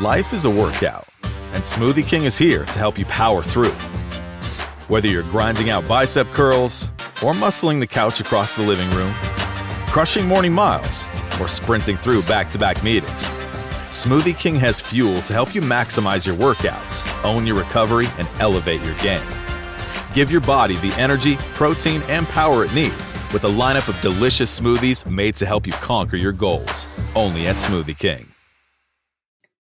Life is a workout, and Smoothie King is here to help you power through. Whether you're grinding out bicep curls or muscling the couch across the living room, crushing morning miles, or sprinting through back-to-back meetings, Smoothie King has fuel to help you maximize your workouts, own your recovery, and elevate your game. Give your body the energy, protein, and power it needs with a lineup of delicious smoothies made to help you conquer your goals. Only at Smoothie King.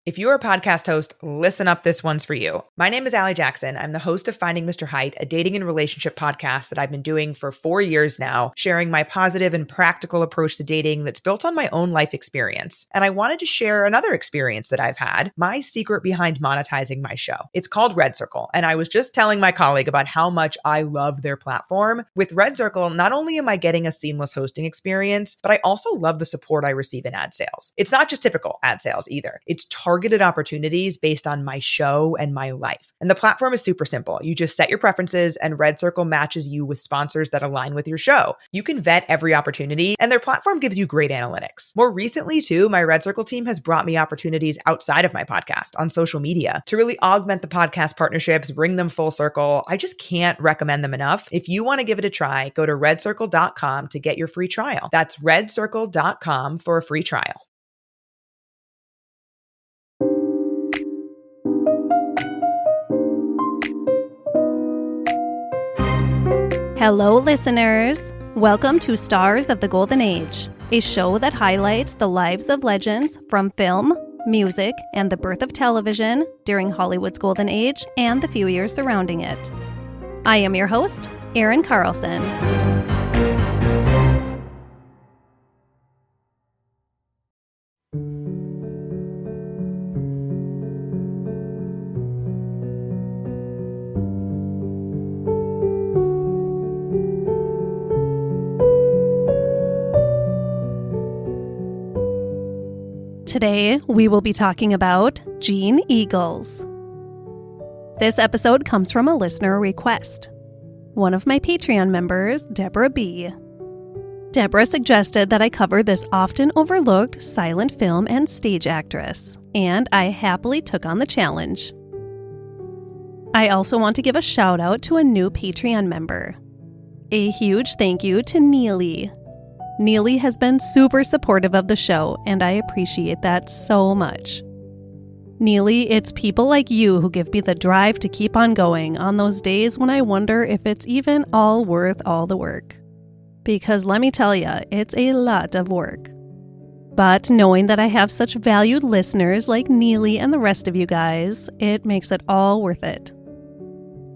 If you're a podcast host, listen up, this one's for you. My name is Allie Jackson. I'm the host of Finding Mr. Height, a dating and relationship podcast that I've been doing for 4 years now, sharing my positive and practical approach to dating that's built on my own life experience. And I wanted to share another experience that I've had, my secret behind monetizing my show. It's called Red Circle, and I was just telling my colleague about how much I love their platform. With Red Circle, not only am I getting a seamless hosting experience, but I also love the support I receive in ad sales. It's not just typical ad sales either. It's targeted opportunities based on my show and my life. And the platform is super simple. You just set your preferences and Red Circle matches you with sponsors that align with your show. You can vet every opportunity and their platform gives you great analytics. More recently too, my Red Circle team has brought me opportunities outside of my podcast on social media to really augment the podcast partnerships, bring them full circle. I just can't recommend them enough. If you want to give it a try, go to redcircle.com to get your free trial. That's redcircle.com for a free trial. Hello, listeners. Welcome to Stars of the Golden Age, a show that highlights the lives of legends from film, music, and the birth of television during Hollywood's golden age and the few years surrounding it. I am your host, Erin Carlson. Today, we will be talking about Jeanne Eagels. This episode comes from a listener request. One of my Patreon members, Deborah B. Deborah suggested that I cover this often overlooked silent film and stage actress, and I happily took on the challenge. I also want to give a shout out to a new Patreon member. A huge thank you to Neely. Neely has been super supportive of the show, and I appreciate that so much. Neely, it's people like you who give me the drive to keep on going on those days when I wonder if it's even all worth all the work. Because let me tell you, it's a lot of work. But knowing that I have such valued listeners like Neely and the rest of you guys, it makes it all worth it.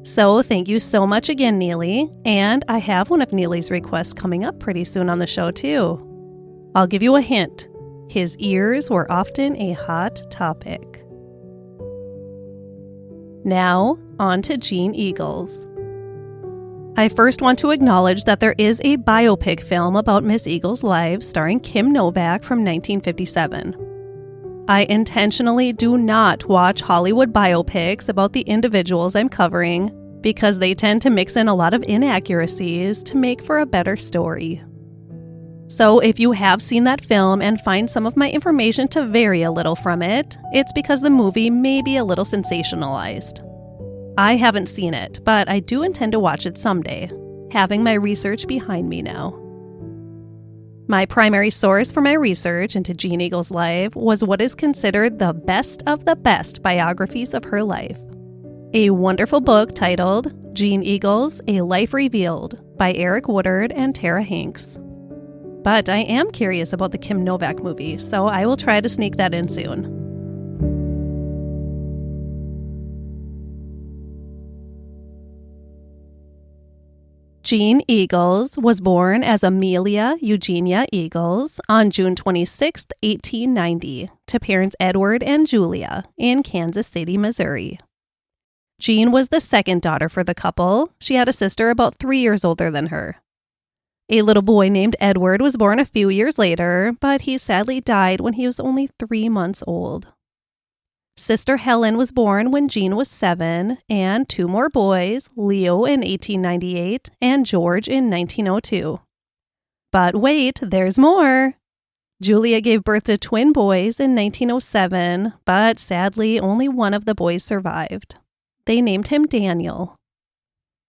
So thank you so much again, Neely, and I have one of Neely's requests coming up pretty soon on the show too. I'll give you a hint. His ears were often a hot topic. Now, on to Jeanne Eagels. I first want to acknowledge that there is a biopic film about Miss Eagles' life starring Kim Novak from 1957. I intentionally do not watch Hollywood biopics about the individuals I'm covering because they tend to mix in a lot of inaccuracies to make for a better story. So if you have seen that film and find some of my information to vary a little from it, it's because the movie may be a little sensationalized. I haven't seen it, but I do intend to watch it someday, having my research behind me now. My primary source for my research into Jeanne Eagles' life was what is considered the best of the best biographies of her life. A wonderful book titled Jeanne Eagles, A Life Revealed by Eric Woodard and Tara Hanks. But I am curious about the Kim Novak movie, so I will try to sneak that in soon. Jeanne Eagles was born as Amelia Eugenia Eagles on June 26, 1890, to parents Edward and Julia in Kansas City, Missouri. Jeanne was the second daughter for the couple. She had a sister about 3 years older than her. A little boy named Edward was born a few years later, but he sadly died when he was only 3 months old. Sister Helen was born when Jeanne was 7, and 2 more boys, Leo in 1898 and George in 1902. But wait, there's more. Julia gave birth to twin boys in 1907, but sadly, only one of the boys survived. They named him Daniel.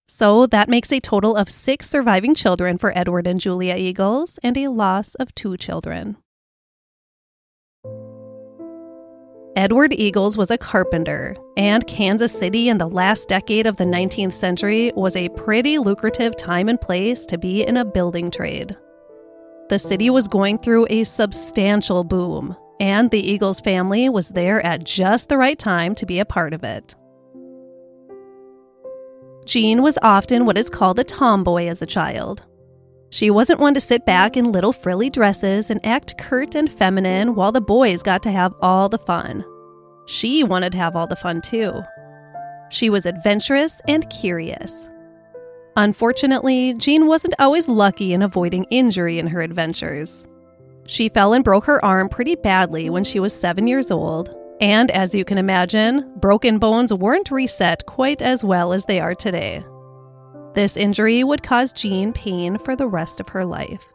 So that makes a total of 6 surviving children for Edward and Julia Eagles and a loss of 2 children. Edward Eagles was a carpenter, and Kansas City in the last decade of the 19th century was a pretty lucrative time and place to be in a building trade. The city was going through a substantial boom, and the Eagles family was there at just the right time to be a part of it. Jeanne was often what is called a tomboy as a child. She wasn't one to sit back in little frilly dresses and act curt and feminine while the boys got to have all the fun. She wanted to have all the fun too. She was adventurous and curious. Unfortunately, Jeanne wasn't always lucky in avoiding injury in her adventures. She fell and broke her arm pretty badly when she was 7 years old, and as you can imagine, broken bones weren't reset quite as well as they are today. This injury would cause Jeanne pain for the rest of her life.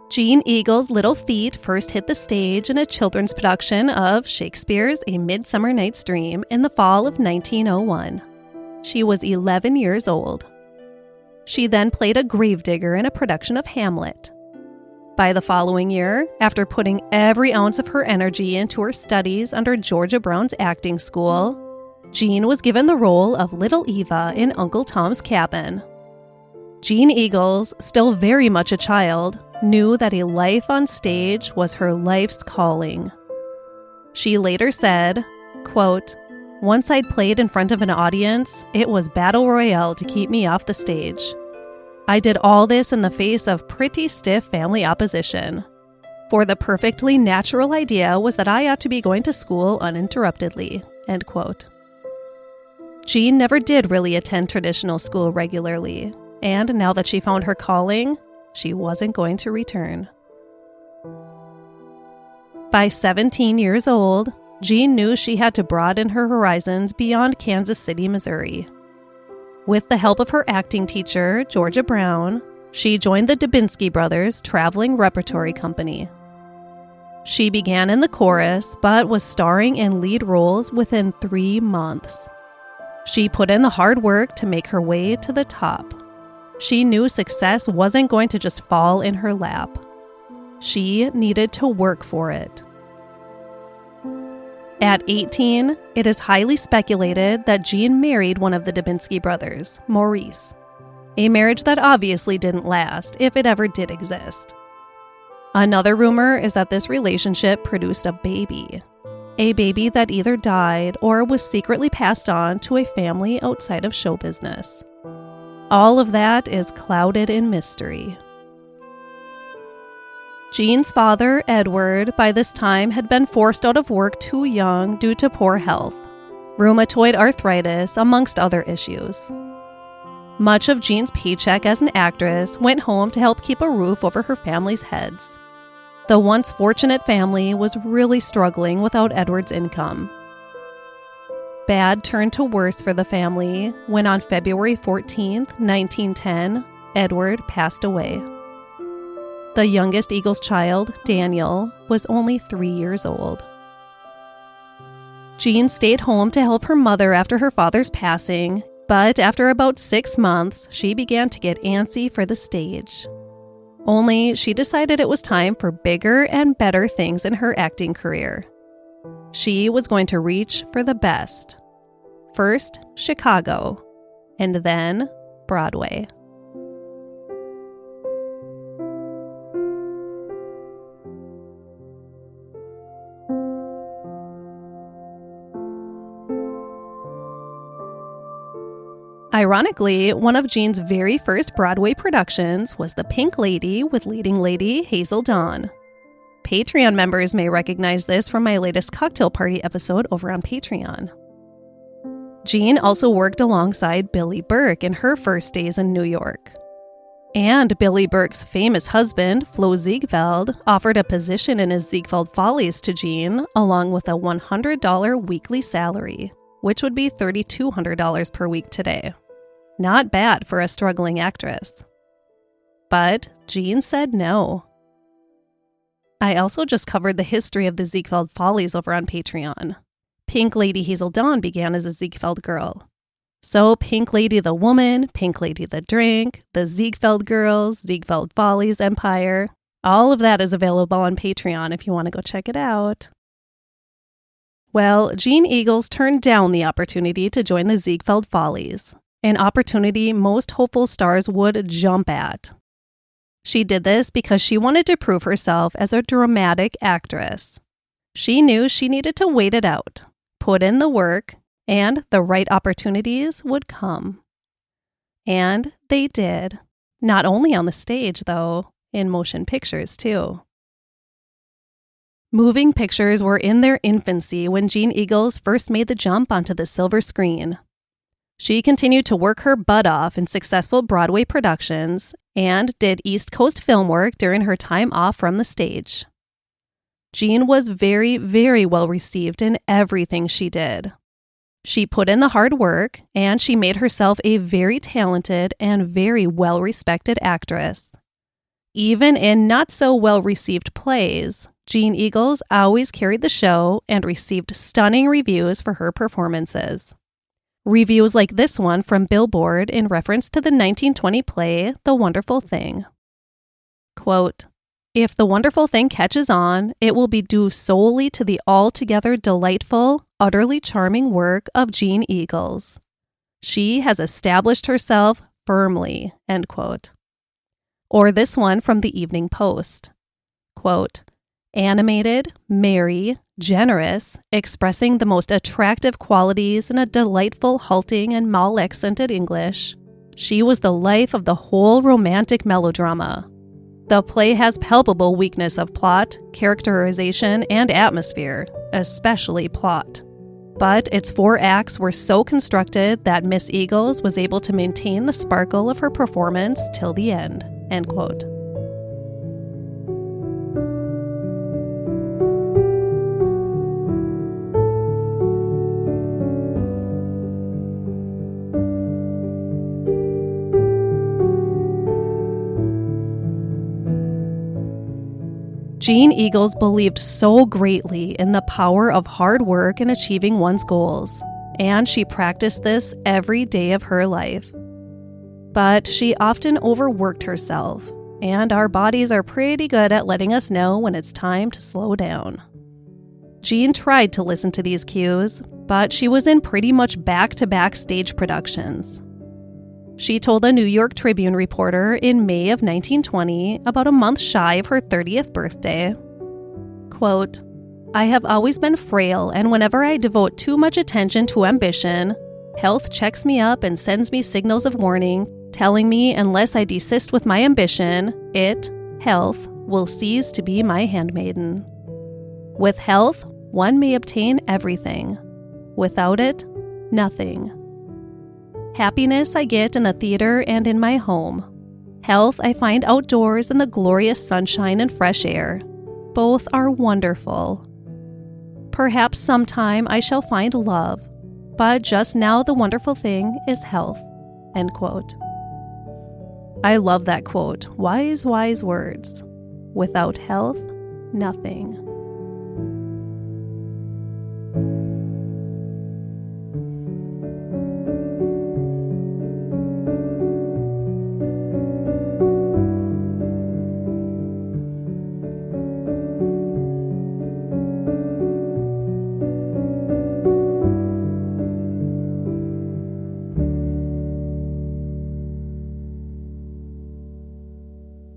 Jeanne Eagles' Little Feet first hit the stage in a children's production of Shakespeare's A Midsummer Night's Dream in the fall of 1901. She was 11 years old. She then played a gravedigger in a production of Hamlet. By the following year, after putting every ounce of her energy into her studies under Georgia Brown's acting school, Jeanne was given the role of Little Eva in Uncle Tom's Cabin. Jeanne Eagles, still very much a child, knew that a life on stage was her life's calling. She later said, quote, "Once I'd played in front of an audience, it was battle royale to keep me off the stage. I did all this in the face of pretty stiff family opposition. For the perfectly natural idea was that I ought to be going to school uninterruptedly." End quote. Jeanne never did really attend traditional school regularly, and now that she found her calling, she wasn't going to return. By 17 years old, Jeanne knew she had to broaden her horizons beyond Kansas City, Missouri. With the help of her acting teacher, Georgia Brown, she joined the Dubinsky Brothers' traveling repertory company. She began in the chorus, but was starring in lead roles within 3 months. She put in the hard work to make her way to the top. She knew success wasn't going to just fall in her lap. She needed to work for it. At 18, it is highly speculated that Jeanne married one of the Dubinsky brothers, Maurice. A marriage that obviously didn't last, if it ever did exist. Another rumor is that this relationship produced a baby that either died or was secretly passed on to a family outside of show business. All of that is clouded in mystery. Jeanne's father, Edward, by this time had been forced out of work too young due to poor health, rheumatoid arthritis, amongst other issues. Much of Jeanne's paycheck as an actress went home to help keep a roof over her family's heads. The once fortunate family was really struggling without Edward's income. Bad turned to worse for the family when on February 14, 1910, Edward passed away. The youngest Eagles child, Daniel, was only 3 years old. Jeanne stayed home to help her mother after her father's passing, but after about 6 months, she began to get antsy for the stage. Only she decided it was time for bigger and better things in her acting career. She was going to reach for the best. First, Chicago, and then Broadway. Ironically, one of Jeanne's very first Broadway productions was The Pink Lady with leading lady Hazel Dawn. Patreon members may recognize this from my latest cocktail party episode over on Patreon. Jeanne also worked alongside Billy Burke in her first days in New York. And Billy Burke's famous husband, Flo Ziegfeld, offered a position in his Ziegfeld Follies to Jeanne, along with a $100 weekly salary, which would be $3,200 per week today. Not bad for a struggling actress. but Jeanne said no. I also just covered the history of the Ziegfeld Follies over on Patreon. Pink Lady Hazel Dawn began as a Ziegfeld girl. So Pink Lady the woman, Pink Lady the drink, the Ziegfeld girls, Ziegfeld Follies empire, all of that is available on Patreon if you want to go check it out. Well, Jeanne Eagles turned down the opportunity to join the Ziegfeld Follies, an opportunity most hopeful stars would jump at. She did this because she wanted to prove herself as a dramatic actress. She knew she needed to wait it out, put in the work, and the right opportunities would come. And they did. Not only on the stage, though, in motion pictures, too. Moving pictures were in their infancy when Jeanne Eagles first made the jump onto the silver screen. She continued to work her butt off in successful Broadway productions and did East Coast film work during her time off from the stage. Jeanne was very, very well received in everything she did. She put in the hard work, and she made herself a very talented and very well-respected actress. Even in not-so-well-received plays, Jeanne Eagles always carried the show and received stunning reviews for her performances. Reviews like this one from Billboard in reference to the 1920 play, The Wonderful Thing. Quote, "If The Wonderful Thing catches on, it will be due solely to the altogether delightful, utterly charming work of Jeanne Eagles. She has established herself firmly," end quote. Or this one from the Evening Post. Quote, "Animated, merry, generous, expressing the most attractive qualities in a delightful halting and mal-accented English, she was the life of the whole romantic melodrama. The play has palpable weakness of plot, characterization, and atmosphere, especially plot. But its 4 acts were so constructed that Miss Eagles was able to maintain the sparkle of her performance till the end," end quote. Jeanne Eagles believed so greatly in the power of hard work in achieving one's goals, and she practiced this every day of her life. But she often overworked herself, and our bodies are pretty good at letting us know when it's time to slow down. Jeanne tried to listen to these cues, but she was in pretty much back-to-back stage productions. She told a New York Tribune reporter in May of 1920, about a month shy of her 30th birthday, quote, "I have always been frail, and whenever I devote too much attention to ambition, health checks me up and sends me signals of warning, telling me unless I desist with my ambition, health, will cease to be my handmaiden. With health, one may obtain everything. Without it, nothing. Happiness I get in the theater and in my home. Health I find outdoors in the glorious sunshine and fresh air. Both are wonderful. Perhaps sometime I shall find love, but just now the wonderful thing is health," end quote. I love that quote. Wise, wise words. Without health, nothing.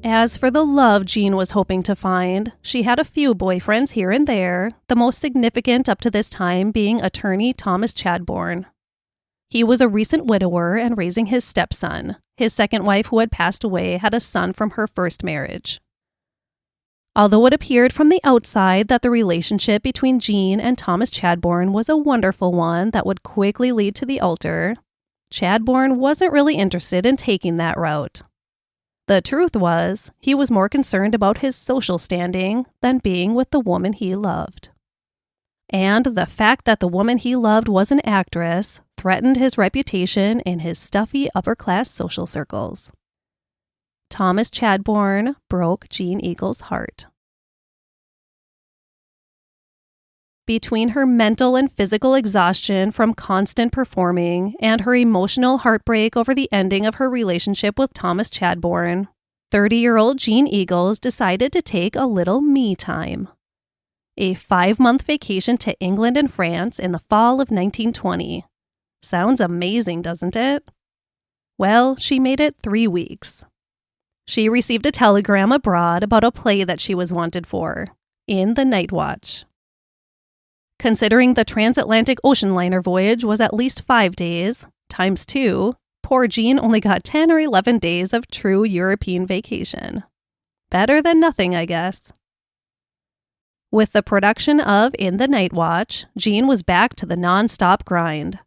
As for the love Jeanne was hoping to find, she had a few boyfriends here and there, the most significant up to this time being attorney Thomas Chadbourne. He was a recent widower and raising his stepson. His second wife, who had passed away, had a son from her first marriage. Although it appeared from the outside that the relationship between Jeanne and Thomas Chadbourne was a wonderful one that would quickly lead to the altar, Chadbourne wasn't really interested in taking that route. The truth was, he was more concerned about his social standing than being with the woman he loved. And the fact that the woman he loved was an actress threatened his reputation in his stuffy upper-class social circles. Thomas Chadbourne broke Jeanne Eagles' heart. Between her mental and physical exhaustion from constant performing and her emotional heartbreak over the ending of her relationship with Thomas Chadbourne, 30-year-old Jeanne Eagles decided to take a little me time. A 5-month vacation to England and France in the fall of 1920. Sounds amazing, doesn't it? Well, she made it 3 weeks. She received a telegram abroad about a play that she was wanted for, In the Night Watch. Considering the transatlantic ocean liner voyage was at least 5 days, times 2, poor Jeanne only got 10 or 11 days of true European vacation. Better than nothing, I guess. With the production of In the Night Watch, Jeanne was back to the non-stop grind.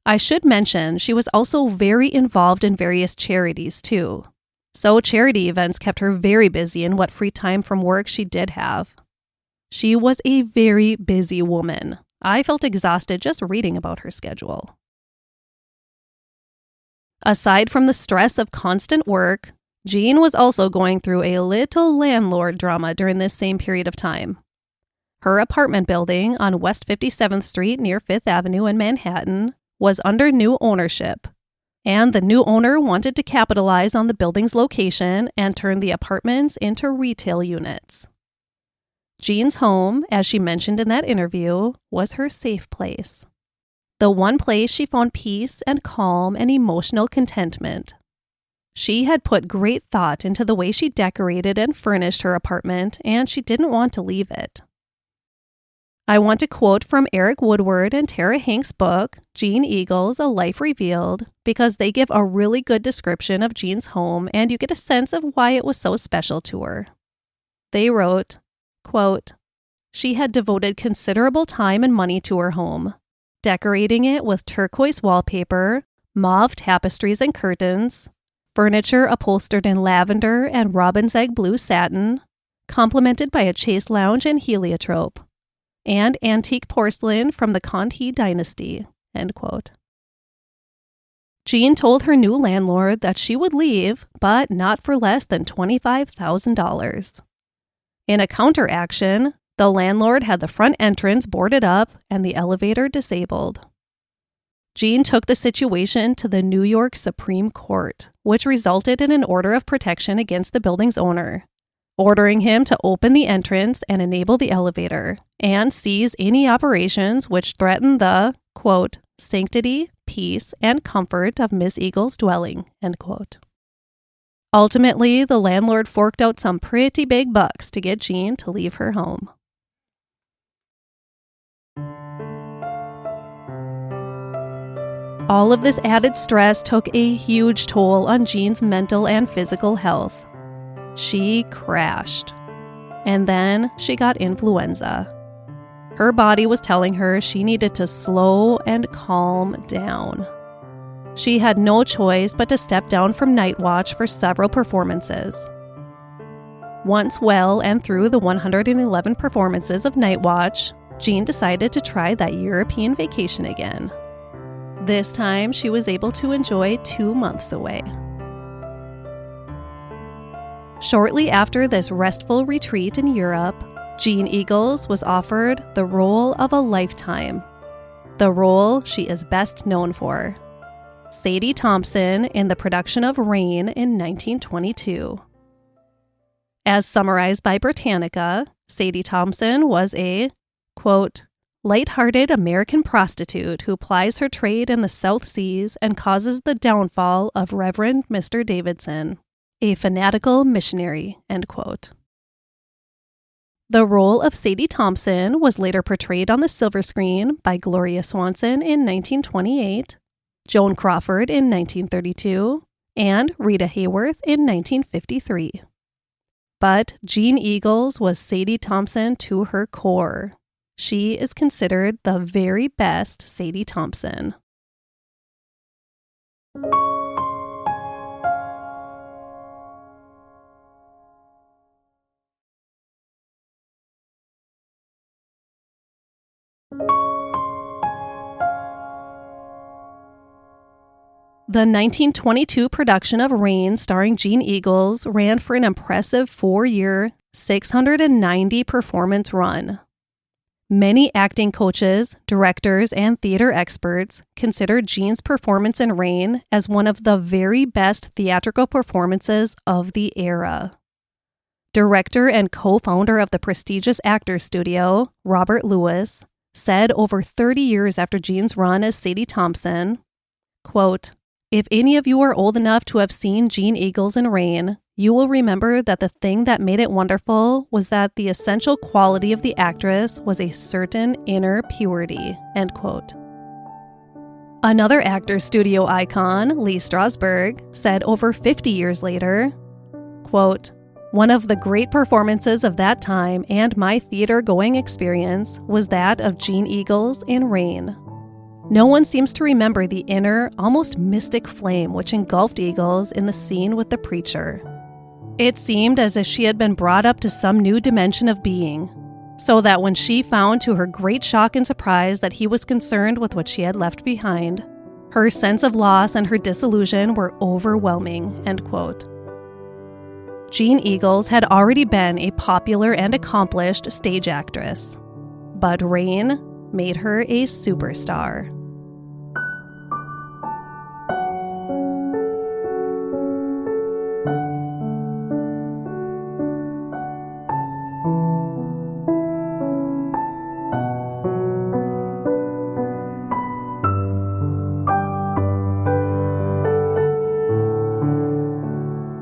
I should mention she was also very involved in various charities too. So charity events kept her very busy in what free time from work she did have. She was a very busy woman. I felt exhausted just reading about her schedule. Aside from the stress of constant work, Jeanne was also going through a little landlord drama during this same period of time. Her apartment building on West 57th Street near 5th Avenue in Manhattan was under new ownership, and the new owner wanted to capitalize on the building's location and turn the apartments into retail units. Jeanne's home, as she mentioned in that interview, was her safe place. The one place she found peace and calm and emotional contentment. She had put great thought into the way she decorated and furnished her apartment, and she didn't want to leave it. I want to quote from Eric Woodard and Tara Hanks' book, Jeanne Eagles, A Life Revealed, because they give a really good description of Jeanne's home and you get a sense of why it was so special to her. They wrote, quote, "She had devoted considerable time and money to her home, decorating it with turquoise wallpaper, mauve tapestries and curtains, furniture upholstered in lavender and robin's egg blue satin, complemented by a chaise lounge and heliotrope, and antique porcelain from the Conti dynasty," end quote. Jeanne told her new landlord that she would leave, but not for less than $25,000. In a counteraction, the landlord had the front entrance boarded up and the elevator disabled. Jeanne took the situation to the New York Supreme Court, which resulted in an order of protection against the building's owner, ordering him to open the entrance and enable the elevator, and seize any operations which threatened the, quote, "sanctity, peace, and comfort of Miss Eagles' dwelling," end quote. Ultimately, the landlord forked out some pretty big bucks to get Jeanne to leave her home. All of this added stress took a huge toll on Jeanne's mental and physical health. She crashed. And then she got influenza. Her body was telling her she needed to slow and calm down. She had no choice but to step down from Night Watch for several performances. Once well and through the 111 performances of Night Watch, Jeanne decided to try that European vacation again. This time, she was able to enjoy 2 months away. Shortly after this restful retreat in Europe, Jeanne Eagles was offered the role of a lifetime, the role she is best known for. Sadie Thompson in the production of Rain in 1922. As summarized by Britannica, Sadie Thompson was a, quote, light-hearted American prostitute who plies her trade in the South Seas and causes the downfall of Reverend Mr. Davidson, a fanatical missionary, end quote. The role of Sadie Thompson was later portrayed on the silver screen by Gloria Swanson in 1928, Joan Crawford in 1932, and Rita Hayworth in 1953. But Jeanne Eagles was Sadie Thompson to her core. She is considered the very best Sadie Thompson. The 1922 production of Rain, starring Jeanne Eagels, ran for an impressive 4-year, 690-performance run. Many acting coaches, directors, and theater experts consider Jeanne's performance in Rain as one of the very best theatrical performances of the era. Director and co-founder of the prestigious Actors Studio, Robert Lewis, said over 30 years after Jeanne's run as Sadie Thompson, quote, "If any of you are old enough to have seen Jeanne Eagels in Rain, you will remember that the thing that made it wonderful was that the essential quality of the actress was a certain inner purity," end quote. Another Actors Studio icon, Lee Strasberg, said over 50 years later, quote, "One of the great performances of that time and my theater-going experience was that of Jeanne Eagels in Rain. No one seems to remember the inner, almost mystic flame which engulfed Eagles in the scene with the preacher. It seemed as if she had been brought up to some new dimension of being, so that when she found to her great shock and surprise that he was concerned with what she had left behind, her sense of loss and her disillusion were overwhelming," end quote. Jeanne Eagles had already been a popular and accomplished stage actress, but Rain made her a superstar.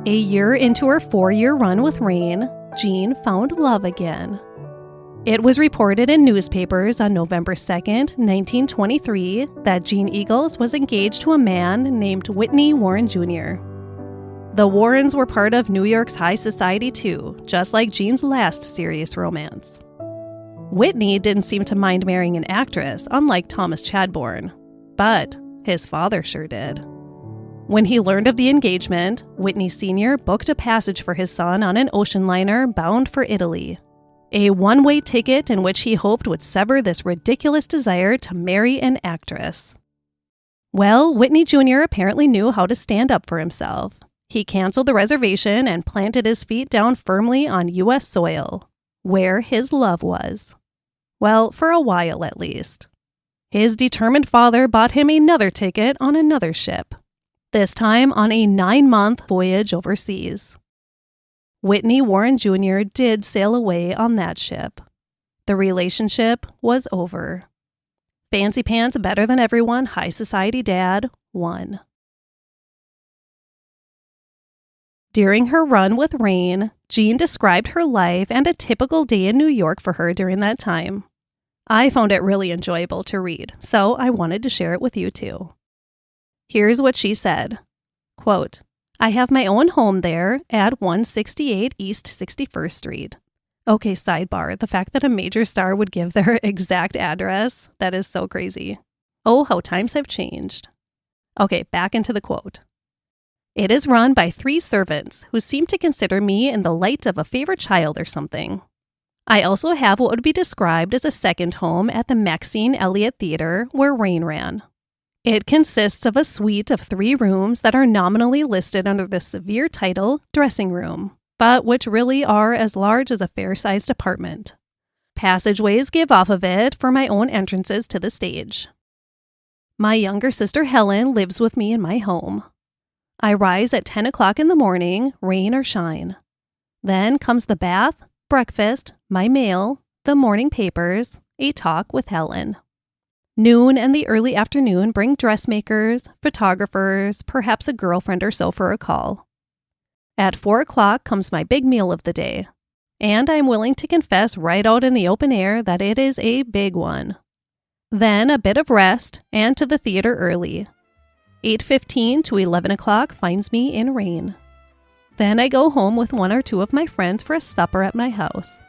A year into her 4-year run with Rain, Jeanne found love again. It was reported in newspapers on November 2nd, 1923, that Jeanne Eagles was engaged to a man named Whitney Warren Jr. The Warrens were part of New York's high society too, just like Jeanne's last serious romance. Whitney didn't seem to mind marrying an actress, unlike Thomas Chadbourne, but his father sure did. When he learned of the engagement, Whitney Sr. booked a passage for his son on an ocean liner bound for Italy. A one-way ticket in which he hoped would sever this ridiculous desire to marry an actress. Well, Whitney Jr. apparently knew how to stand up for himself. He canceled the reservation and planted his feet down firmly on U.S. soil, where his love was. Well, for a while at least. His determined father bought him another ticket on another ship, this time on a 9-month voyage overseas. Whitney Warren Jr. did sail away on that ship. The relationship was over. Fancy pants, better than everyone, high society dad won. During her run with Rain, Jeanne described her life and a typical day in New York for her during that time. I found it really enjoyable to read, so I wanted to share it with you too. Here's what she said, quote, "I have my own home there at 168 East 61st Street. Okay, sidebar, the fact that a major star would give their exact address, that is so crazy. Oh, how times have changed. Okay, back into the quote. "It is run by 3 servants who seem to consider me in the light of a favorite child or something. I also have what would be described as a second home at the Maxine Elliott Theater where Rain ran. It consists of a suite of 3 rooms that are nominally listed under the severe title dressing room, but which really are as large as a fair-sized apartment. Passageways give off of it for my own entrances to the stage. My younger sister Helen lives with me in my home. I rise at 10 o'clock in the morning, rain or shine. Then comes the bath, breakfast, my mail, the morning papers, a talk with Helen. Noon and the early afternoon bring dressmakers, photographers, perhaps a girlfriend or so for a call. At 4 o'clock comes my big meal of the day, and I'm willing to confess right out in the open air that it is a big one. Then a bit of rest and to the theater early. 8:15 to 11 o'clock finds me in Rain. Then I go home with 1 or 2 of my friends for a supper at my house.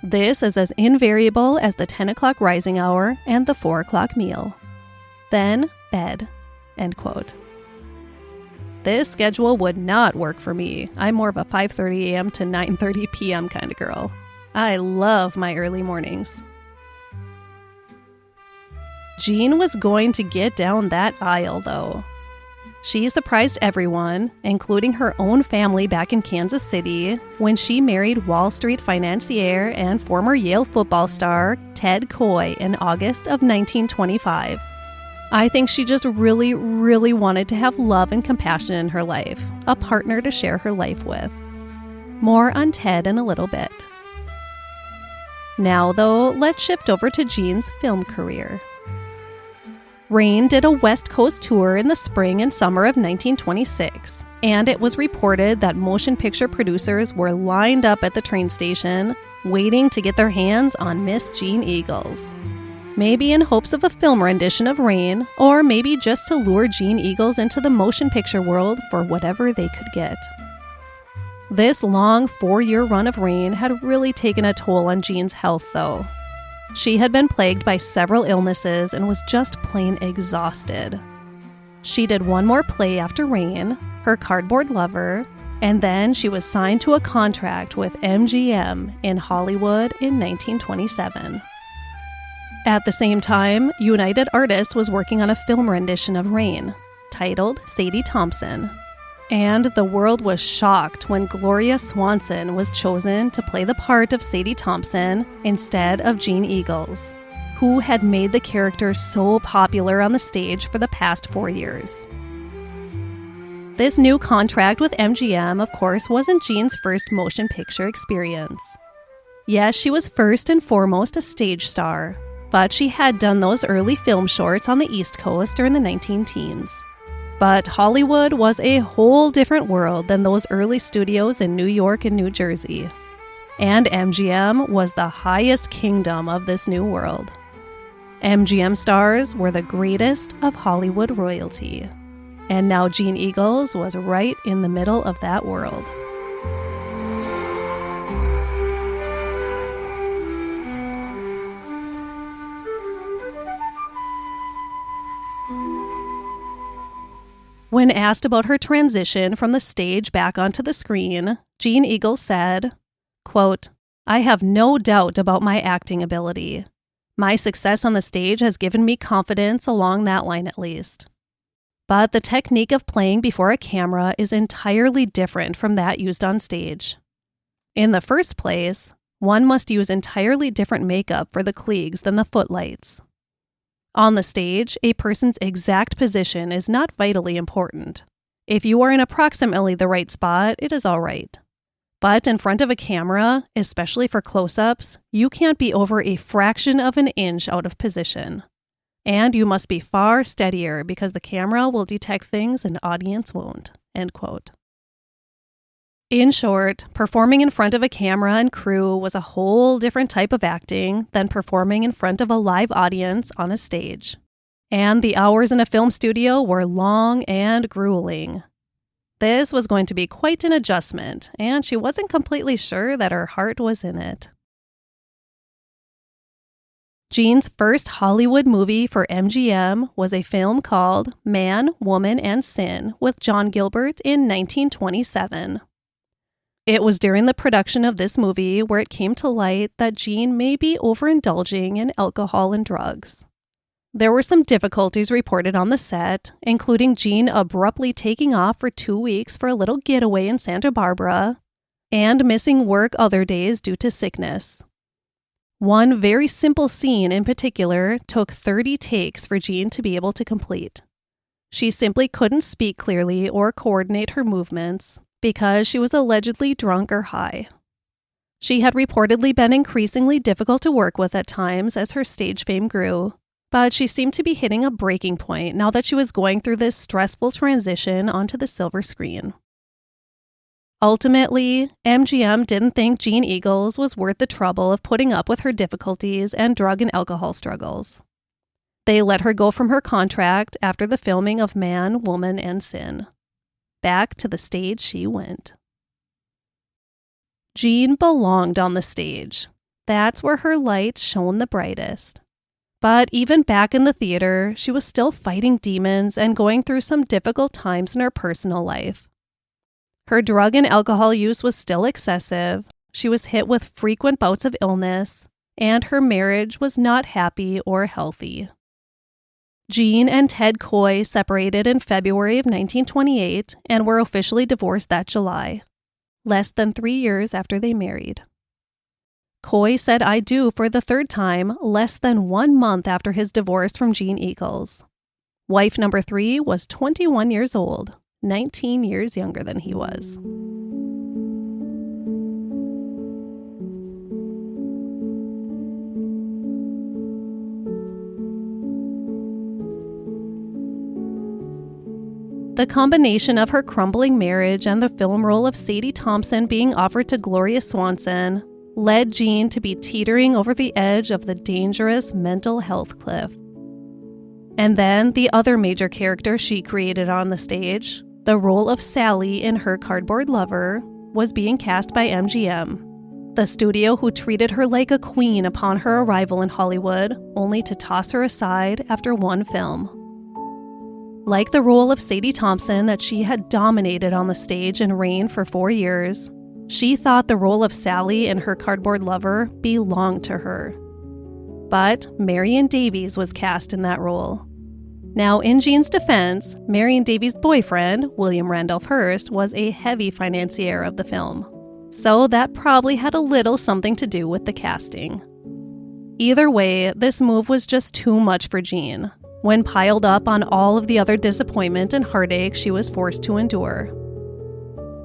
This is as invariable as the 10 o'clock rising hour and the 4 o'clock meal. Then bed," end quote. This schedule would not work for me. I'm more of a 5:30 a.m. to 9:30 p.m. kind of girl. I love my early mornings. Jeanne was going to get down that aisle, though. She surprised everyone, including her own family back in Kansas City, when she married Wall Street financier and former Yale football star Ted Coy in August of 1925. I think she just really, really wanted to have love and compassion in her life, a partner to share her life with. More on Ted in a little bit. Now, though, let's shift over to Jeanne's film career. Rain did a West Coast tour in the spring and summer of 1926, and it was reported that motion picture producers were lined up at the train station, waiting to get their hands on Miss Jeanne Eagels. Maybe in hopes of a film rendition of Rain, or maybe just to lure Jeanne Eagels into the motion picture world for whatever they could get. This long 4-year run of Rain had really taken a toll on Jeanne's health, though. She had been plagued by several illnesses and was just plain exhausted. She did one more play after Rain, Her Cardboard Lover, and then she was signed to a contract with MGM in Hollywood in 1927. At the same time, United Artists was working on a film rendition of Rain, titled Sadie Thompson. And the world was shocked when Gloria Swanson was chosen to play the part of Sadie Thompson instead of Jeanne Eagles, who had made the character so popular on the stage for the past 4 years. This new contract with MGM, of course, wasn't Jeanne's first motion picture experience. Yes, she was first and foremost a stage star, but she had done those early film shorts on the East Coast during the 19-teens. But Hollywood was a whole different world than those early studios in New York and New Jersey. And MGM was the highest kingdom of this new world. MGM stars were the greatest of Hollywood royalty. And now Jeanne Eagles was right in the middle of that world. When asked about her transition from the stage back onto the screen, Jeanne Eagles said, quote, "I have no doubt about my acting ability. My success on the stage has given me confidence along that line at least. But the technique of playing before a camera is entirely different from that used on stage. In the first place, one must use entirely different makeup for the Klieg's than the footlights. On the stage, a person's exact position is not vitally important. If you are in approximately the right spot, it is all right. But in front of a camera, especially for close-ups, you can't be over a fraction of an inch out of position. And you must be far steadier because the camera will detect things an audience won't." End quote. In short, performing in front of a camera and crew was a whole different type of acting than performing in front of a live audience on a stage. And the hours in a film studio were long and grueling. This was going to be quite an adjustment, and she wasn't completely sure that her heart was in it. Jeanne's first Hollywood movie for MGM was a film called Man, Woman, and Sin with John Gilbert in 1927. It was during the production of this movie where it came to light that Jeanne may be overindulging in alcohol and drugs. There were some difficulties reported on the set, including Jeanne abruptly taking off for 2 weeks for a little getaway in Santa Barbara, and missing work other days due to sickness. One very simple scene in particular took 30 takes for Jeanne to be able to complete. She simply couldn't speak clearly or coordinate her movements because she was allegedly drunk or high. She had reportedly been increasingly difficult to work with at times as her stage fame grew, but she seemed to be hitting a breaking point now that she was going through this stressful transition onto the silver screen. Ultimately, MGM didn't think Jeanne Eagles was worth the trouble of putting up with her difficulties and drug and alcohol struggles. They let her go from her contract after the filming of Man, Woman, and Sin. Back to the stage she went. Jeanne belonged on the stage. That's where her light shone the brightest. But even back in the theater, she was still fighting demons and going through some difficult times in her personal life. Her drug and alcohol use was still excessive, she was hit with frequent bouts of illness, and her marriage was not happy or healthy. Jeanne and Ted Coy separated in February of 1928 and were officially divorced that July, less than 3 years after they married. Coy said "I do" for the third time less than 1 month after his divorce from Jeanne Eagels. Wife number 3 was 21 years old, 19 years younger than he was. The combination of her crumbling marriage and the film role of Sadie Thompson being offered to Gloria Swanson led Jeanne to be teetering over the edge of the dangerous mental health cliff. And then the other major character she created on the stage, the role of Sally in Her Cardboard Lover, was being cast by MGM, the studio who treated her like a queen upon her arrival in Hollywood, only to toss her aside after one film. Like the role of Sadie Thompson that she had dominated on the stage in Rain for 4 years, she thought the role of Sally in Her Cardboard Lover belonged to her. But Marion Davies was cast in that role. Now, in Jeanne's defense, Marion Davies' boyfriend, William Randolph Hearst, was a heavy financier of the film, so that probably had a little something to do with the casting. Either way, this move was just too much for Jeanne, when piled up on all of the other disappointment and heartache she was forced to endure.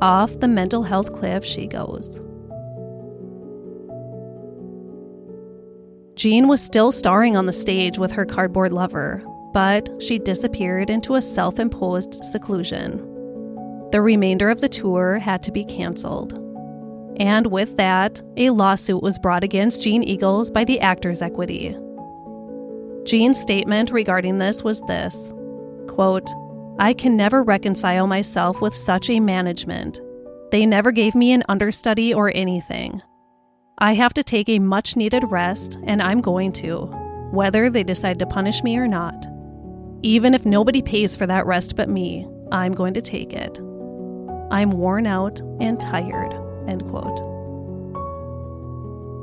Off the mental health cliff she goes. Jeanne was still starring on the stage with Her Cardboard Lover, but she disappeared into a self-imposed seclusion. The remainder of the tour had to be canceled. And with that, a lawsuit was brought against Jeanne Eagles by the Actors Equity. Jeanne's statement regarding this was this, quote, "I can never reconcile myself with such a management. They never gave me an understudy or anything. I have to take a much-needed rest, and I'm going to, whether they decide to punish me or not. Even if nobody pays for that rest but me, I'm going to take it. I'm worn out and tired," end quote.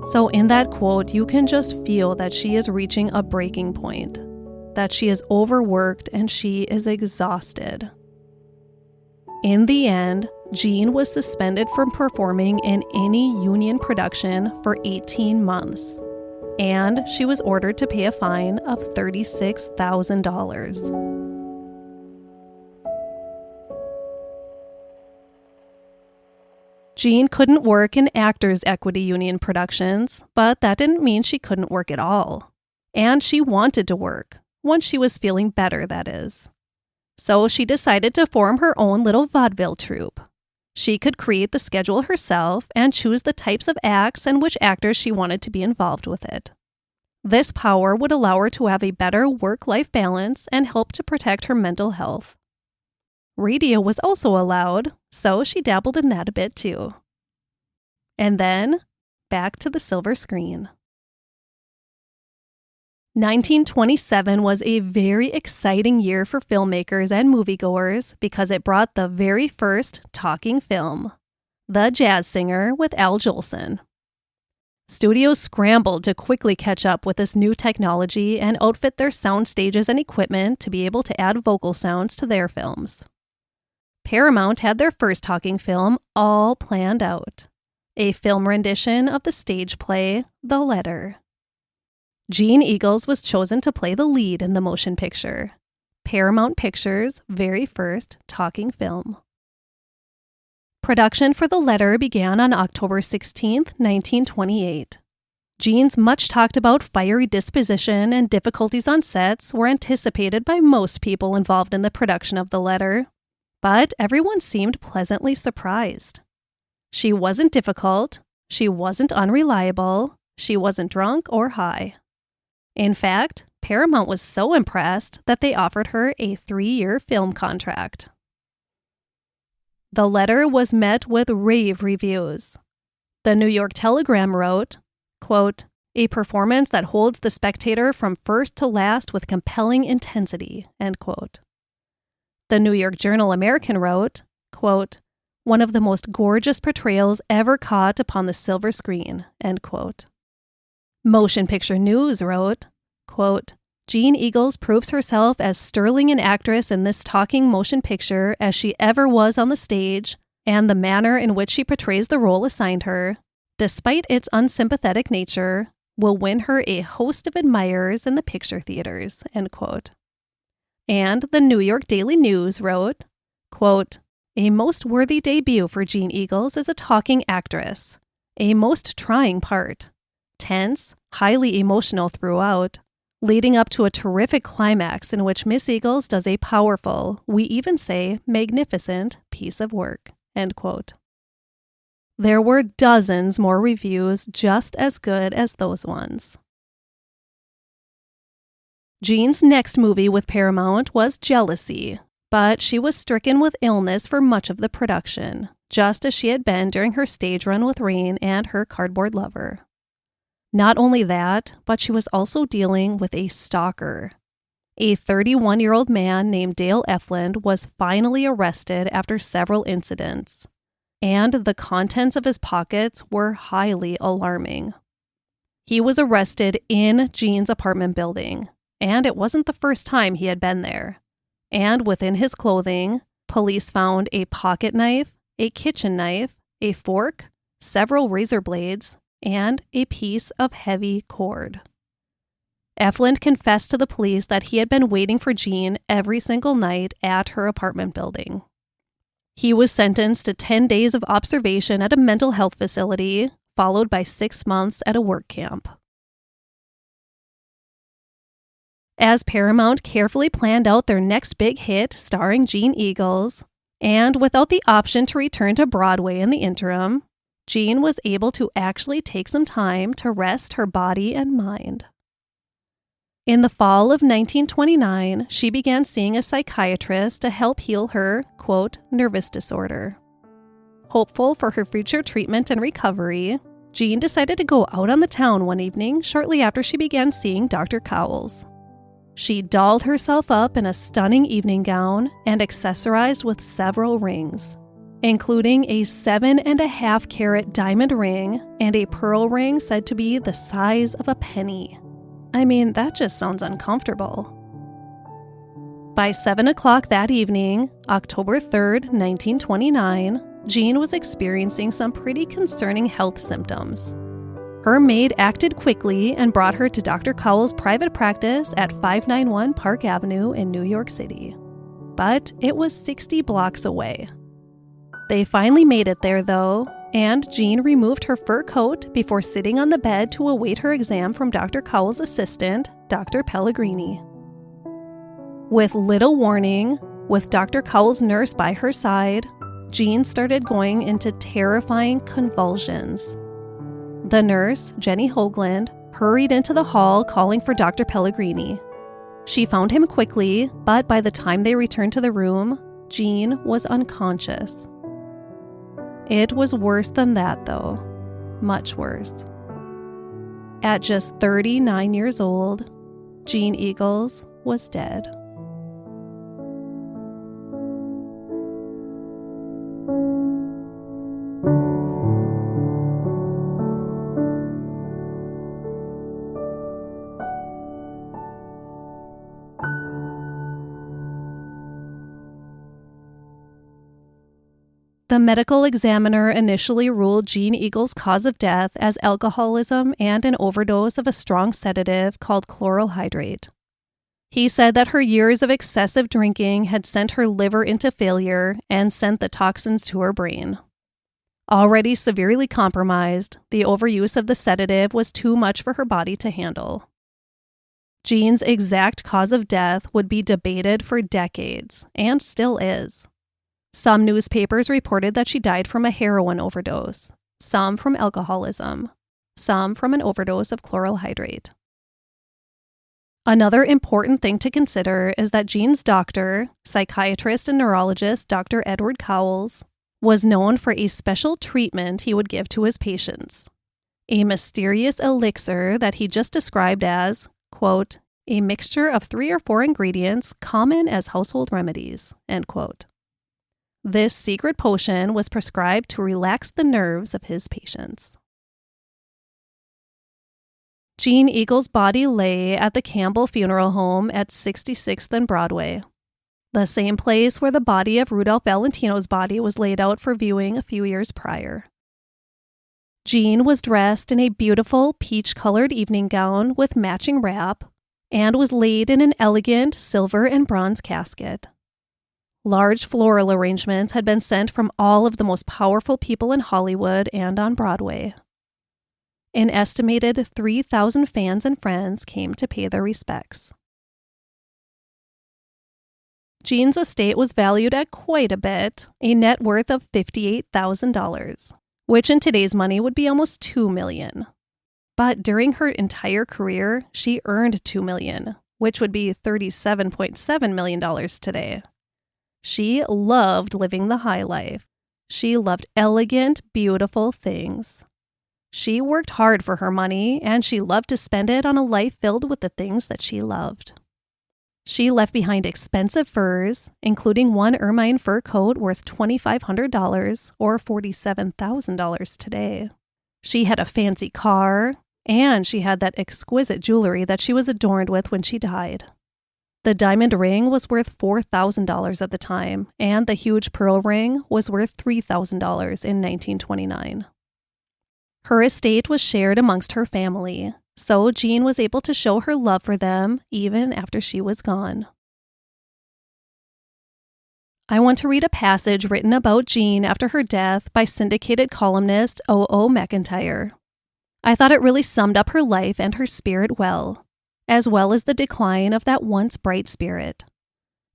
So in that quote, you can just feel that she is reaching a breaking point, that she is overworked and she is exhausted. In the end, Jeanne was suspended from performing in any union production for 18 months, and she was ordered to pay a fine of $36,000. Jeanne couldn't work in Actors Equity Union productions, but that didn't mean she couldn't work at all. And she wanted to work, once she was feeling better, that is. So she decided to form her own little vaudeville troupe. She could create the schedule herself and choose the types of acts and which actors she wanted to be involved with it. This power would allow her to have a better work-life balance and help to protect her mental health. Radio was also allowed, so she dabbled in that a bit too. And then, back to the silver screen. 1927 was a very exciting year for filmmakers and moviegoers because it brought the very first talking film, The Jazz Singer with Al Jolson. Studios scrambled to quickly catch up with this new technology and outfit their sound stages and equipment to be able to add vocal sounds to their films. Paramount had their first talking film all planned out, a film rendition of the stage play The Letter. Jeanne Eagles was chosen to play the lead in the motion picture, Paramount Pictures' very first talking film. Production for The Letter began on October 16, 1928. Jeanne's much talked about fiery disposition and difficulties on sets were anticipated by most people involved in the production of The Letter, but everyone seemed pleasantly surprised. She wasn't difficult, she wasn't unreliable, she wasn't drunk or high. In fact, Paramount was so impressed that they offered her a 3-year film contract. The Letter was met with rave reviews. The New York Telegram wrote, quote, "A performance that holds the spectator from first to last with compelling intensity," end quote. The New York Journal-American wrote, quote, "One of the most gorgeous portrayals ever caught upon the silver screen," end quote. Motion Picture News wrote, quote, Jeanne Eagles proves herself as sterling an actress in this talking motion picture as she ever was on the stage, and the manner in which she portrays the role assigned her, despite its unsympathetic nature, will win her a host of admirers in the picture theaters, end quote. And the New York Daily News wrote, quote, a most worthy debut for Jeanne Eagles as a talking actress. A most trying part. Tense, highly emotional throughout, leading up to a terrific climax in which Miss Eagles does a powerful, we even say magnificent, piece of work, end quote. There were dozens more reviews just as good as those ones. Jeanne's next movie with Paramount was Jealousy, but she was stricken with illness for much of the production, just as she had been during her stage run with Rain and Her Cardboard Lover. Not only that, but she was also dealing with a stalker. A 31-year-old man named Dale Efland was finally arrested after several incidents, and the contents of his pockets were highly alarming. He was arrested in Jeanne's apartment building, and it wasn't the first time he had been there. And within his clothing, police found a pocket knife, a kitchen knife, a fork, several razor blades, and a piece of heavy cord. Efland confessed to the police that he had been waiting for Jeanne every single night at her apartment building. He was sentenced to 10 days of observation at a mental health facility, followed by 6 months at a work camp. As Paramount carefully planned out their next big hit starring Jeanne Eagles, and without the option to return to Broadway in the interim, Jeanne was able to actually take some time to rest her body and mind. In the fall of 1929, she began seeing a psychiatrist to help heal her, quote, nervous disorder. Hopeful for her future treatment and recovery, Jeanne decided to go out on the town one evening shortly after she began seeing Dr. Cowles. She dolled herself up in a stunning evening gown and accessorized with several rings, including a 7.5-carat diamond ring and a pearl ring said to be the size of a penny. I mean, that just sounds uncomfortable. By 7 o'clock that evening, October 3rd, 1929, Jeanne was experiencing some pretty concerning health symptoms. Her maid acted quickly and brought her to Dr. Cowles' private practice at 591 Park Avenue in New York City. But it was 60 blocks away. They finally made it there, though, and Jeanne removed her fur coat before sitting on the bed to await her exam from Dr. Cowles' assistant, Dr. Pellegrini. With little warning, with Dr. Cowles' nurse by her side, Jeanne started going into terrifying convulsions. The nurse, Jenny Hoagland, hurried into the hall calling for Dr. Pellegrini. She found him quickly, but by the time they returned to the room, Jeanne was unconscious. It was worse than that, though. Much worse. At just 39 years old, Jeanne Eagles was dead. The medical examiner initially ruled Jeanne Eagles' cause of death as alcoholism and an overdose of a strong sedative called chloral hydrate. He said that her years of excessive drinking had sent her liver into failure and sent the toxins to her brain. Already severely compromised, the overuse of the sedative was too much for her body to handle. Jeanne's exact cause of death would be debated for decades, and still is. Some newspapers reported that she died from a heroin overdose, some from alcoholism, some from an overdose of chloral hydrate. Another important thing to consider is that Jeanne's doctor, psychiatrist and neurologist Dr. Edward Cowles, was known for a special treatment he would give to his patients. A mysterious elixir that he just described as, quote, a mixture of 3 or 4 ingredients common as household remedies, end quote. This secret potion was prescribed to relax the nerves of his patients. Jeanne Eagles' body lay at the Campbell Funeral Home at 66th and Broadway, the same place where the body of Rudolph Valentino's body was laid out for viewing a few years prior. Jeanne was dressed in a beautiful peach-colored evening gown with matching wrap and was laid in an elegant silver and bronze casket. Large floral arrangements had been sent from all of the most powerful people in Hollywood and on Broadway. An estimated 3,000 fans and friends came to pay their respects. Jeanne's estate was valued at quite a bit, a net worth of $58,000, which in today's money would be almost $2 million. But during her entire career, she earned $2 million, which would be $37.7 million today. She loved living the high life. She loved elegant, beautiful things. She worked hard for her money, and she loved to spend it on a life filled with the things that she loved. She left behind expensive furs, including one ermine fur coat worth $2,500 or $47,000 today. She had a fancy car, and she had that exquisite jewelry that she was adorned with when she died. The diamond ring was worth $4,000 at the time, and the huge pearl ring was worth $3,000 in 1929. Her estate was shared amongst her family, so Jeanne was able to show her love for them even after she was gone. I want to read a passage written about Jeanne after her death by syndicated columnist O.O. McIntyre. I thought it really summed up her life and her spirit well as the decline of that once bright spirit.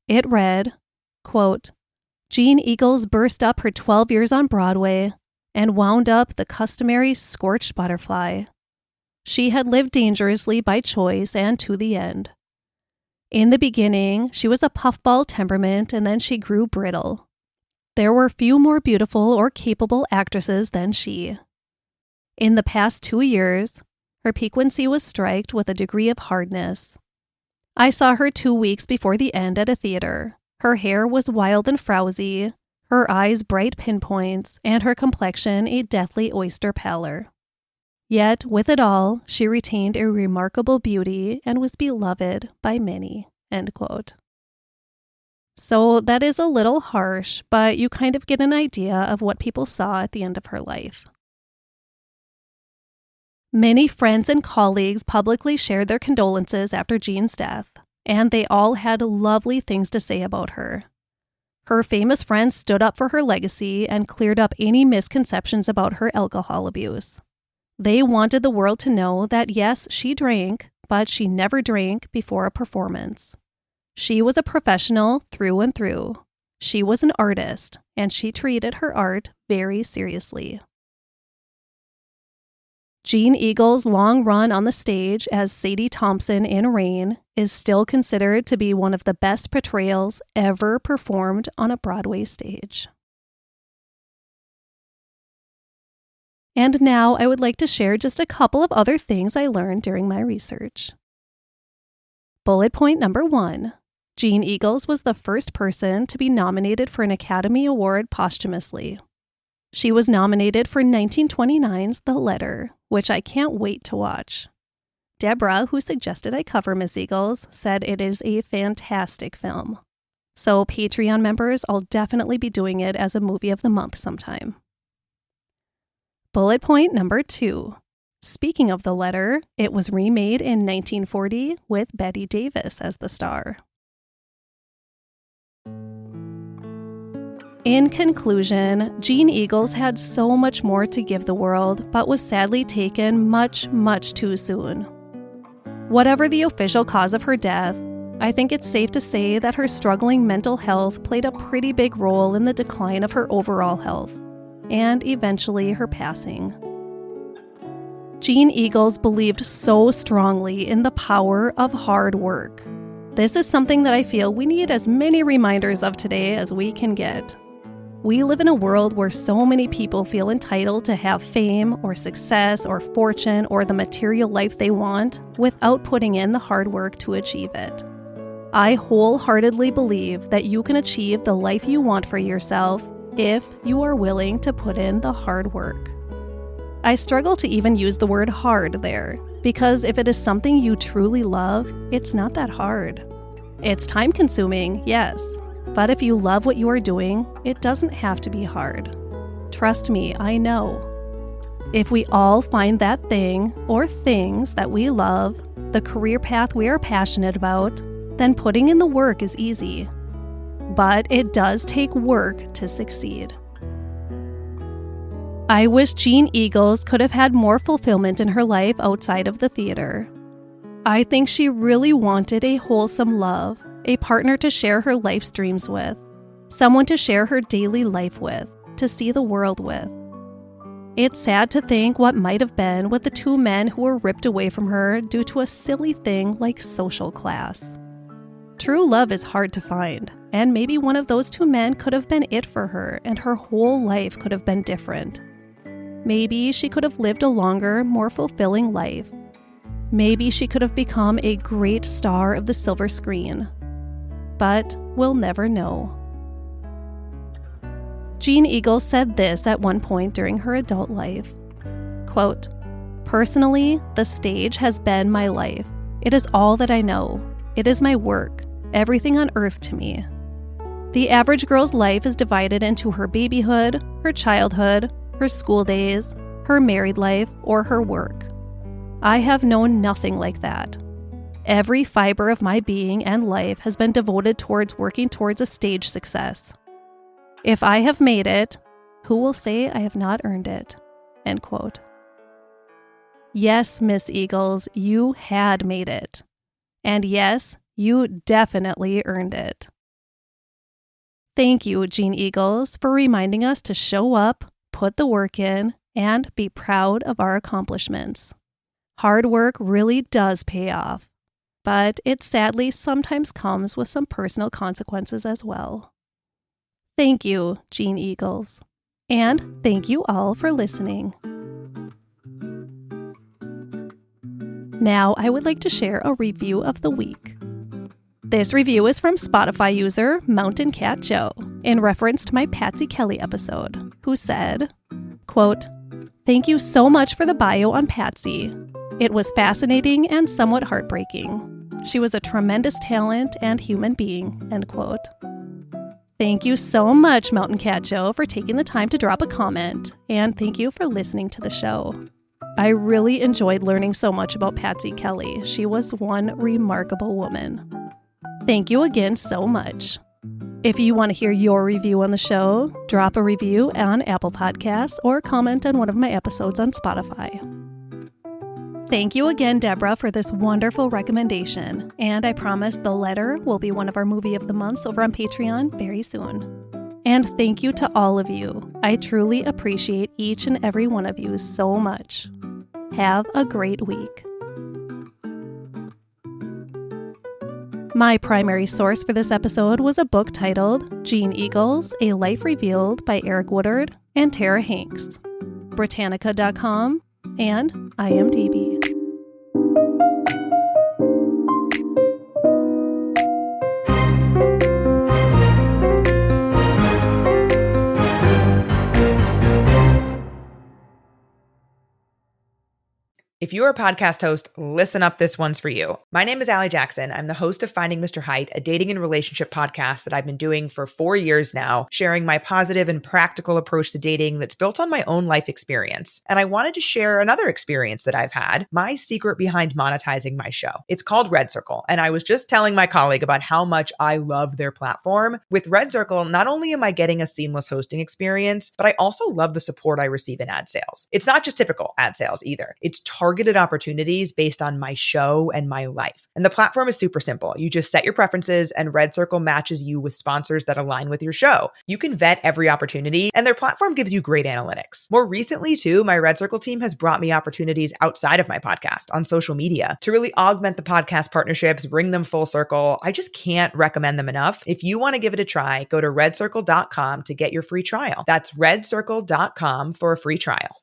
It read, quote, Jeanne Eagles burst up her 12 years on Broadway and wound up the customary scorched butterfly. She had lived dangerously by choice and to the end. In the beginning, she was a puffball temperament, and then she grew brittle. There were few more beautiful or capable actresses than she. In the past 2 years, her piquancy was striked with a degree of hardness. I saw her 2 weeks before the end at a theater. Her hair was wild and frowsy, her eyes bright pinpoints, and her complexion a deathly oyster pallor. Yet, with it all, she retained a remarkable beauty and was beloved by many. End quote. So that is a little harsh, but you kind of get an idea of what people saw at the end of her life. Many friends and colleagues publicly shared their condolences after Jeanne's death, and they all had lovely things to say about her. Her famous friends stood up for her legacy and cleared up any misconceptions about her alcohol abuse. They wanted the world to know that yes, she drank, but she never drank before a performance. She was a professional through and through. She was an artist, and she treated her art very seriously. Jeanne Eagles' long run on the stage as Sadie Thompson in Rain is still considered to be one of the best portrayals ever performed on a Broadway stage. And now I would like to share just a couple of other things I learned during my research. Bullet point number 1. Jeanne Eagles was the first person to be nominated for an Academy Award posthumously. She was nominated for 1929's The Letter, which I can't wait to watch. Deborah, who suggested I cover Miss Eagles, said it is a fantastic film. So Patreon members, I'll definitely be doing it as a movie of the month sometime. Bullet point number 2. Speaking of The Letter, it was remade in 1940 with Bette Davis as the star. In conclusion, Jeanne Eagles had so much more to give the world, but was sadly taken much, much too soon. Whatever the official cause of her death, I think it's safe to say that her struggling mental health played a pretty big role in the decline of her overall health, and eventually her passing. Jeanne Eagles believed so strongly in the power of hard work. This is something that I feel we need as many reminders of today as we can get. We live in a world where so many people feel entitled to have fame or success or fortune or the material life they want without putting in the hard work to achieve it. I wholeheartedly believe that you can achieve the life you want for yourself if you are willing to put in the hard work. I struggle to even use the word hard there. Because if it is something you truly love, it's not that hard. It's time-consuming, yes, but if you love what you are doing, it doesn't have to be hard. Trust me, I know. If we all find that thing or things that we love, the career path we are passionate about, then putting in the work is easy. But it does take work to succeed. I wish Jeanne Eagles could have had more fulfillment in her life outside of the theater. I think she really wanted a wholesome love, a partner to share her life's dreams with, someone to share her daily life with, to see the world with. It's sad to think what might have been with the two men who were ripped away from her due to a silly thing like social class. True love is hard to find, and maybe one of those two men could have been it for her, and her whole life could have been different. Maybe she could have lived a longer, more fulfilling life. Maybe she could have become a great star of the silver screen. But we'll never know. Jeanne Eagles said this at one point during her adult life. Quote, "Personally, the stage has been my life. It is all that I know. It is my work, everything on earth to me. The average girl's life is divided into her babyhood, her childhood, her school days, her married life, or her work. I have known nothing like that. Every fiber of my being and life has been devoted towards working towards a stage success. If I have made it, who will say I have not earned it?" End quote. Yes, Miss Eagles, you had made it. And yes, you definitely earned it. Thank you, Jeanne Eagles, for reminding us to show up, put the work in, and be proud of our accomplishments. Hard work really does pay off, but it sadly sometimes comes with some personal consequences as well. Thank you, Jeanne Eagles. And thank you all for listening. Now I would like to share a review of the week. This review is from Spotify user Mountain Cat Joe in reference to my Patsy Kelly episode, who said, quote, "Thank you so much for the bio on Patsy. It was fascinating and somewhat heartbreaking. She was a tremendous talent and human being," end quote. Thank you so much, Mountain Cat Joe, for taking the time to drop a comment, and thank you for listening to the show. I really enjoyed learning so much about Patsy Kelly. She was one remarkable woman. Thank you again so much. If you want to hear your review on the show, drop a review on Apple Podcasts or comment on one of my episodes on Spotify. Thank you again, Deborah, for this wonderful recommendation, and I promise The Letter will be one of our Movie of the Months over on Patreon very soon. And thank you to all of you. I truly appreciate each and every one of you so much. Have a great week. My primary source for this episode was a book titled Jeanne Eagles, A Life Revealed by Eric Woodard and Tara Hanks, Britannica.com, and IMDb. If you're a podcast host, listen up, this one's for you. My name is Allie Jackson. I'm the host of Finding Mr. Height, a dating and relationship podcast that I've been doing for 4 years now, sharing my positive and practical approach to dating that's built on my own life experience. And I wanted to share another experience that I've had, my secret behind monetizing my show. It's called Red Circle, and I was just telling my colleague about how much I love their platform. With Red Circle, not only am I getting a seamless hosting experience, but I also love the support I receive in ad sales. It's not just typical ad sales either. It's targeted opportunities based on my show and my life. And the platform is super simple. You just set your preferences and Red Circle matches you with sponsors that align with your show. You can vet every opportunity and their platform gives you great analytics. More recently too, my Red Circle team has brought me opportunities outside of my podcast on social media to really augment the podcast partnerships, bring them full circle. I just can't recommend them enough. If you want to give it a try, go to redcircle.com to get your free trial. That's redcircle.com for a free trial.